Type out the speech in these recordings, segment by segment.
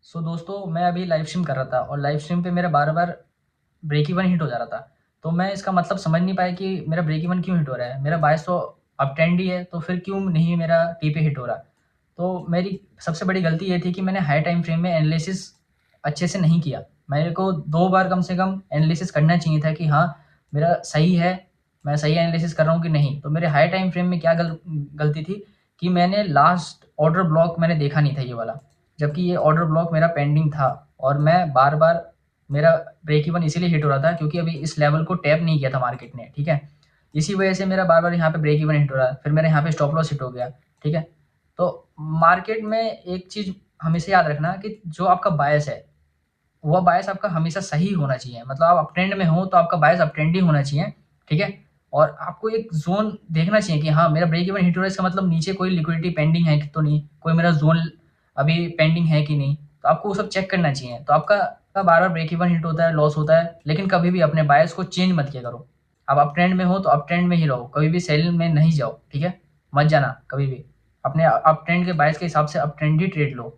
सो दोस्तों मैं अभी लाइव स्ट्रीम कर रहा था और लाइव स्ट्रीम पे मेरा बार बार ब्रेक इवन हिट हो जा रहा था। तो मैं इसका मतलब समझ नहीं पाया कि मेरा ब्रेक इवन क्यों हिट हो रहा है। मेरा बायस तो अप ट्रेंड ही है, तो फिर क्यों नहीं मेरा टी पे हिट हो रहा। तो मेरी सबसे बड़ी गलती ये थी कि मैंने हाई टाइम फ्रेम में एनालिसिस अच्छे से नहीं किया। मेरे को 2 बार कम से कम एनालिसिस करना चाहिए था कि हाँ, मेरा सही है, मैं सही एनालिसिस कर रहा हूँ कि नहीं। तो मेरे हाई टाइम फ्रेम में क्या गलती थी कि मैंने लास्ट ऑर्डर ब्लॉक मैंने देखा नहीं था ये वाला, जबकि ये ऑर्डर ब्लॉक मेरा पेंडिंग था। और मैं बार-बार मेरा ब्रेक इवन इसीलिए हिट हो रहा था क्योंकि अभी इस लेवल को टैप नहीं किया था मार्केट ने, ठीक है? इसी वजह से मेरा बार-बार यहाँ पे ब्रेक इवन हिट हो रहा है। फिर मेरा यहाँ पे स्टॉप लॉस हिट हो गया, ठीक है? तो मार्केट में एक चीज़ हमेशा याद रखना कि जो आपका बायस है, वह बायस आपका हमेशा सही होना चाहिए। मतलब आप अपट्रेंड में हो तो आपका बायस अपट्रेंड ही होना चाहिए, ठीक है? और आपको एक ज़ोन देखना चाहिए कि हाँ, मेरा ब्रेक इवन हिट हो रहा है, इसका मतलब नीचे कोई लिक्विडिटी पेंडिंग है कि तो नहीं, कोई मेरा ज़ोन अभी पेंडिंग है कि नहीं। तो आपको वो सब चेक करना चाहिए। तो आपका बार-बार ब्रेक इवन हिट होता है, लॉस होता है, लेकिन कभी भी अपने बायस को चेंज मत किया करो। आप अपट्रेंड में हो तो अपट्रेंड में ही रहो, कभी भी सेल में नहीं जाओ, ठीक है? मत जाना कभी भी। अपने अपट्रेंड के बायस के हिसाब से अपट्रेंड ही ट्रेड लो।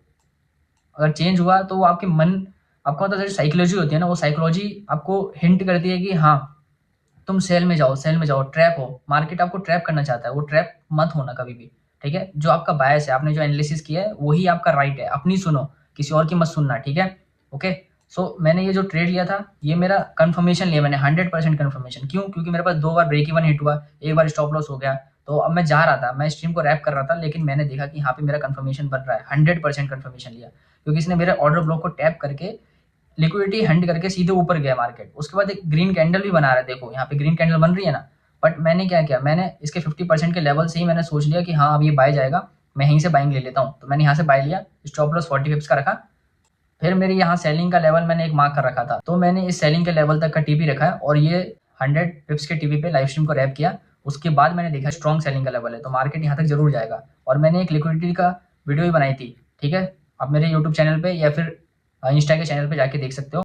अगर चेंज हुआ तो वो आपके मन, आपको मतलब जैसे साइकोलॉजी होती है ना, वो साइकोलॉजी आपको हिंट करती है कि हाँ, तुम सेल में जाओ, सेल में जाओ, ट्रैप हो। मार्केट आपको ट्रैप करना चाहता है, वो ट्रैप मत होना कभी भी, ठीक है? जो आपका बायस है, आपने जो एनालिसिस किया है वही आपका राइट है, अपनी सुनो, किसी और की मत सुनना, ठीक है? ओके। सो मैंने ये जो ट्रेड लिया था, ये मेरा कंफर्मेशन लिया मैंने, 100% कंफर्मेशन। क्यों? क्योंकि मेरे पास 2 बार ब्रेक इवन हिट हुआ, एक बार स्टॉप लॉस हो गया। तो अब मैं जा रहा था, मैं स्ट्रीम को रैप कर रहा था, लेकिन मैंने देखा कि यहाँ पे मेरा कंफर्मेशन बन रहा है, 100% कंफर्मेशन लिया, क्योंकि इसने मेरे ऑर्डर ब्लॉक को टैप करके लिक्विडिटी हंट करके सीधे ऊपर गया मार्केट। उसके बाद एक ग्रीन कैंडल भी बना रहा है, देखो यहाँ पे ग्रीन कैंडल बन रही है ना। बट मैंने क्या किया, मैंने इसके 50% के लेवल से ही मैंने सोच लिया कि हाँ, अब ये बाय जाएगा, मैं यहीं से बाइंग ले लेता हूँ। तो मैंने यहाँ से बाय लिया, स्टॉप लॉस 40 पिप्स का रखा। फिर मेरे यहाँ सेलिंग का लेवल मैंने एक मार्क कर रखा था, तो मैंने इस सेलिंग के लेवल तक का टीपी रखा है और ये 100 पिप्स के टीपी पे लाइव स्ट्रीम को रैप किया। उसके बाद मैंने देखा स्ट्रॉन्ग सेलिंग का लेवल है, तो मार्केट यहाँ तक जरूर जाएगा। और मैंने एक लिक्विडिटी का वीडियो भी बनाई थी, ठीक है? आप मेरे यूट्यूब चैनल पे या फिर इंस्टा के चैनल पे जाके देख सकते हो।